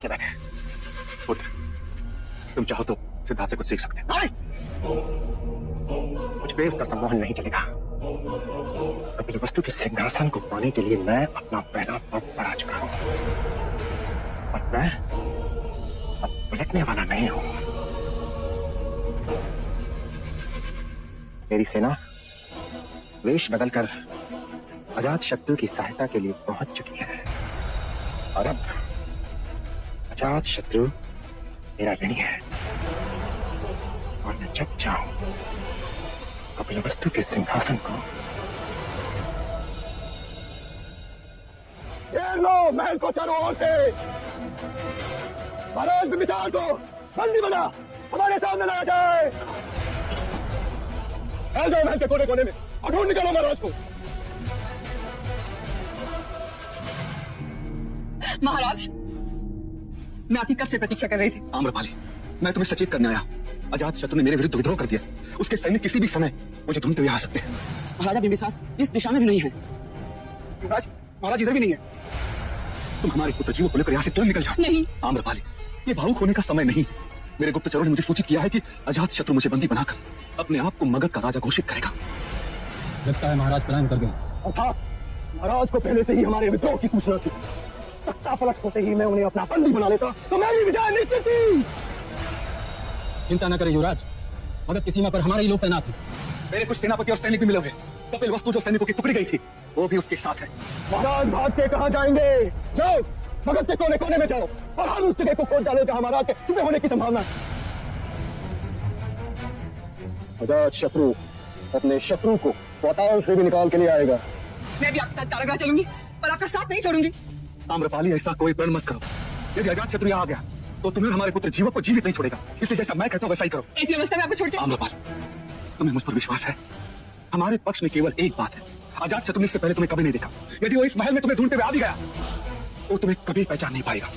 के बैठे। पुत्र, तुम चाहो तो सिद्धार्थ से कुछ सीख सकते हो। मुझ पे उसका सम्मोहन नहीं चलेगा। कपिल वस्तु के सिंहासन को पाने के लिए मैं अपना पहला पग बढ़ा चुका हूं और मैं अब पलटने वाला नहीं हूं। मेरी सेना वेश बदलकर अजात शत्रु की सहायता के लिए पहुंच चुकी है और अब अजात शत्रु मेरा ऋणी है और मैं जब चाहूं कपिल वस्तु के सिंहासन को घेर लो, महल को चारों ओर से। महाराज बिम्बिसार को बंदी बना हमारे सामने लाया जाए। आ जाओ महल के कोने कोने में और ढूंढ निकालो महाराज को। महाराज, मैं आपकी कब से प्रतीक्षा कर रही थी। आम्रपाली, मैं तुम्हें सचेत करने आया। अजात शत्रु ने मेरे विरुद्ध विद्रोह कर दिया। उसके सैनिक किसी भी समय मुझे ढूंढते हुए आ सकते हैं। महाराजा बिम्बिसार इस दिशा में भी नहीं है। महाराज, महाराज इधर भी नहीं है। तुम हमारे पुत्र जीवों को लेकर यहाँ से तुरंत निकल जाओ। नहीं आम्रपाली, ये भावुक होने का समय नहीं। मेरे गुप्तचरों ने मुझे सूचित किया है कि अजात शत्रु मुझे बंदी बनाकर अपने आप को मगध का राजा घोषित करेगा। लगता है महाराज पलायन कर गए। अर्थात महाराज को पहले से ही हमारे विद्रोह की सूचना थी। तख्ता पलट होते ही मैं उन्हें अपना बंदी बना लेता तो मेरी विजय निश्चित थी। चिंता न करें युवराज, मगध की सीमा पर हमारे ही लोग तैनात हैं। मेरे कुछ सेनापति और सैनिक भी मिले हुए। कपिल वस्तु जो सैनिकों की टुकड़ी गई थी वो भी उसके साथ है। महाराज भाग के कहाँ जाएंगे? जाओ मगध के कोने कोने में जाओ और हर उस जगह को खोज डालो जहाँ महाराज के छुपे होने की संभावना है। अजात शत्रु अपने शत्रु को पाताल से भी निकाल के लिए आएगा। मैं भी आपके साथ कारागृह चलूंगी पर आपका साथ नहीं छोड़ूंगी। आम्रपाली, ऐसा कोई प्रण मत करो। यदि अजात शत्रु यहाँ आ गया तो तुम्हें हमारे पुत्र जीवक को जीवित नहीं छोड़ेगा। इसलिए जैसा मैं कहता हूँ वैसा ही करो। इस व्यवस्था में आपको छोड़ के। आम्रपाली, तुम्हें मुझ पर विश्वास है? हमारे पक्ष में केवल एक बात है, अजात शत्रु ने इससे पहले तुम्हें कभी नहीं देखा। यदि वो इस महल में तुम्हें ढूंढते हुए आ भी गया तो तुम्हें कभी पहचान नहीं पाएगा।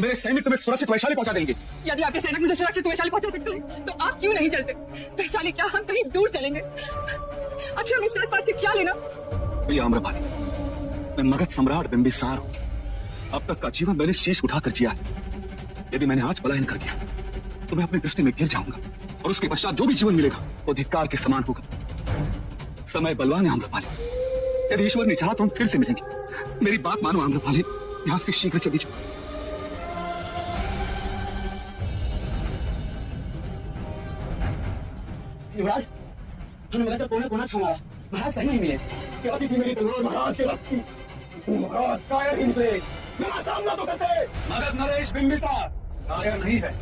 मेरे सैनिक तुम्हें सुरक्षित वैशाली पहुंचा देंगे। यदि आपके सैनिक मुझे सुरक्षित वैशाली पहुंचा सकते हैं तो आप क्यों नहीं चलते? वैशाली क्या हम कहीं दूर चलेंगे? आखिर हम इस राजपाट से क्या लेना? प्रिय आम्रपाली, मैं मगध सम्राट बिम्बिसार हूं। अब तक का जीवन मैंने शीश उठाकर जिया है। यदि मैंने आज पलायन कर दिया तो मैं अपनी दृष्टि में गिर जाऊंगा और उसके पश्चात जो भी जीवन मिलेगा वो धिक्कार के समान होगा। समय बलवान है आम्रपाली। यदि ईश्वर ने चाहा तो हम फिर से मिलेंगे। मेरी बात मानो आम्रपाली, यहां से शीघ्र चली जाओ। युवराज, हमने मगध का कोना कोना छाना, महाराज कहीं नहीं मिले। कैसी थी मेरी तलवार महाराज के रथ की? महाराज कायर ही निकले। मेरा सामना तो करते। मगध नरेश बिम्बिसार कायर नहीं है।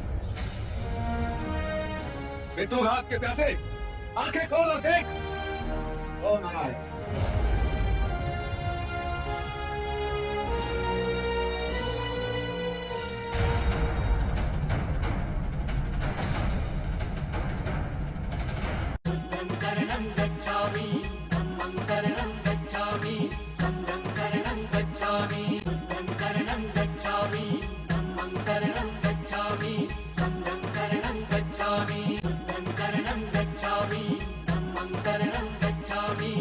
विद्रोहात के प्यासे आंखें खोल और देख कौन आया है। शरणं गच्छामि, धम्मं शरणं गच्छामि, संघं शरणं गच्छामि, बुद्धं शरणं गच्छामि, धम्मं शरणं गच्छामि, संघं शरणं गच्छामि, बुद्धं शरणं गच्छामि, धम्मं शरणं गच्छामि,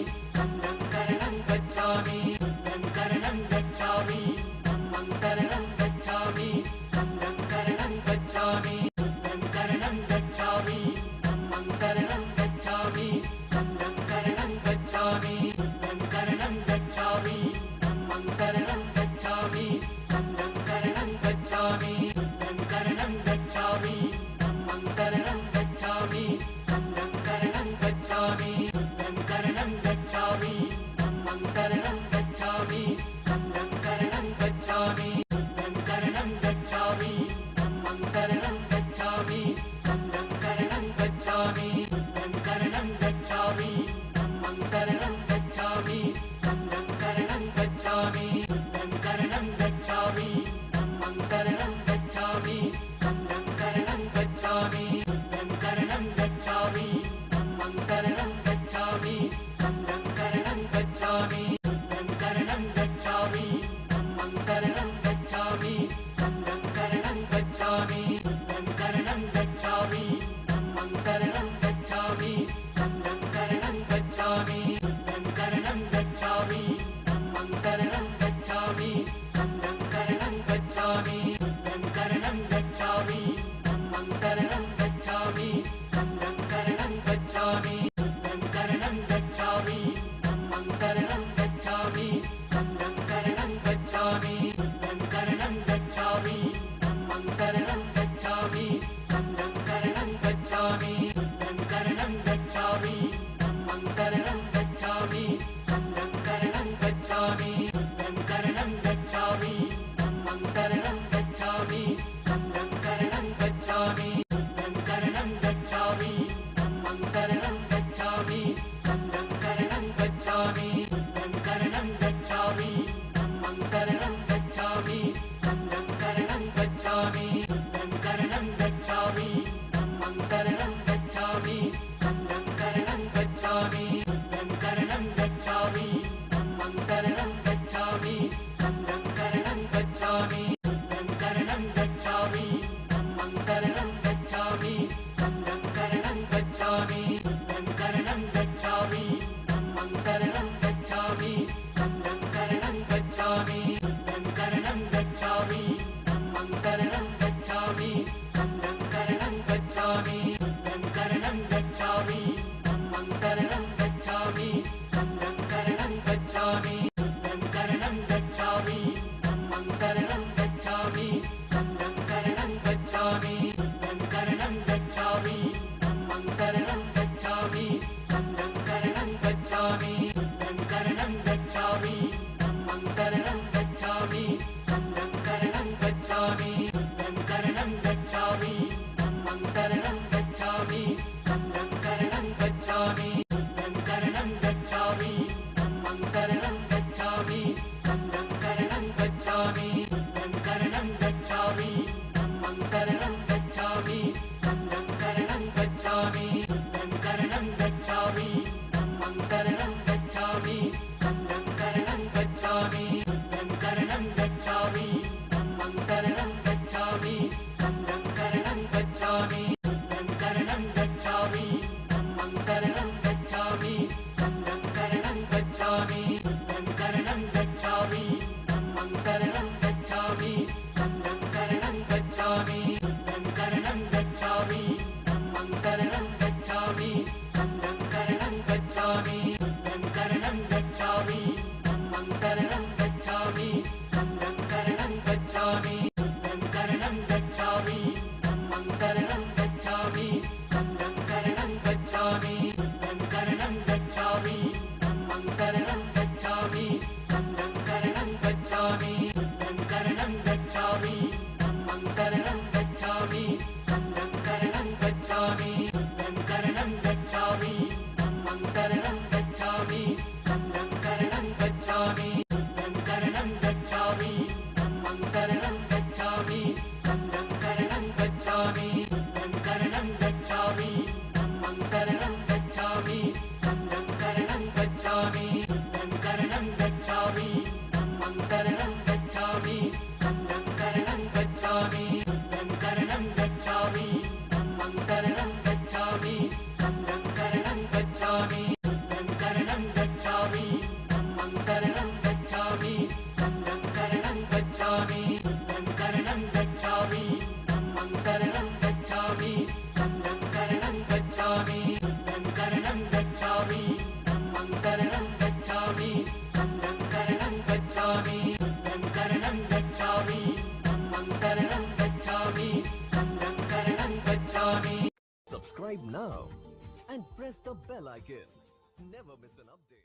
subscribe now and press the bell icon. Never miss an update.